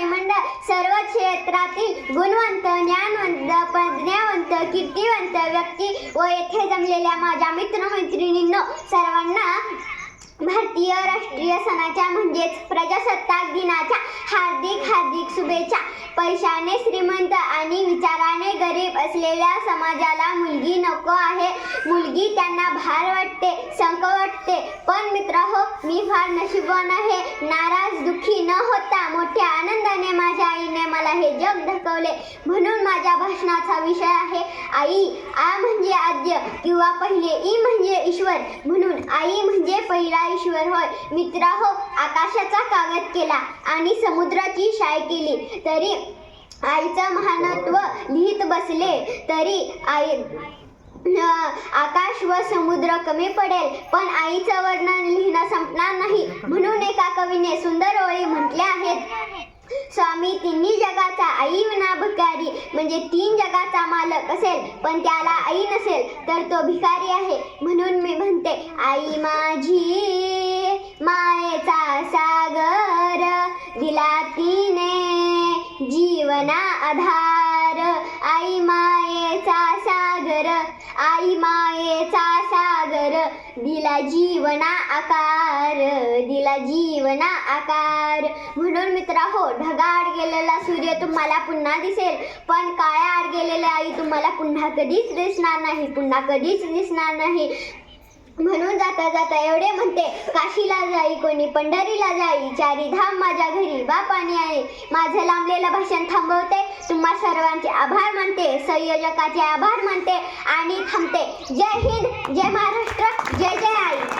मंडळी सर्व क्षेत्रातील गुणवंत, ज्ञानवंत, प्रज्ञावंत, कीर्तिवंत व्यक्ती व येथे जमलेल्या माझ्या मित्रमैत्रिणींनो, सर्वांना भारतीय राष्ट्रीय सणाच्या म्हणजेच प्रजासत्ताक दिनाच्या हार्दिक शुभेच्छा. पैशाने श्रीमंत आणि विचाराने गरीब असलेल्या समाजाला मुलगी नको आहे. मुलगी त्यांना भार वाटते, संक वाटते. पण मित्रहो, मी फार नशीबवान आहे. नाराज दुःखी न होता मोठ्या आनंदाने माझ्या आईने मला हे जग दाखवले. म्हणून माझ्या भाषणाचा विषय आहे आई. आ म्हणजे आद्य किंवा पहिले, ई म्हणजे ईश्वर. म्हणून आई म्हणजे पहिला ईश्वर होय. मित्रहो, आकाशाचा कागद केला आणि समुद्राची शाई केली तरी आईचं महानत्व लिहित बसले तरी आकाश व समुद्र कमी पडेल, पण आईचं वर्णन लिहिणं संपणार नाही. म्हणून एका कवीने सुंदर ओळी म्हटल्या आहेत. स्वामी तिन्ही जगाचा आई विना भिकारी, म्हणजे तीन जगाचा मालक असेल पण त्याला आई नसेल तर तो भिकारी आहे. म्हणून मी म्हणते, आई माझी मायेचा सागर, दिला तिने जीवना आधार. आई मायेचा सागर, आई मायेचा सागर, दिला जीवना आकार, दिला जीवना आकार. म्हणून मित्रहो, ढगाआड गेलेला सूर्य तुम्हाला पुन्हा दिसेल, पण काळ्या आड गेलेली आई तुम्हाला पुन्हा कधीच दिसणार नाही, पुन्हा कधीच दिसणार नाही. म्हणून जाता जाता एवढे म्हणते, काशीला जाई कोणी, पंढरीला जाई, चारी धाम माझ्या घरी बापाने आहे. माझं लांबलेलं भाषण थांबवते. तुम्हा सर्वांचे आभार मानते, संयोजकाचे आभार मानते आणि थांबते. जय हिंद, जय महाराष्ट्र, जय जय आई.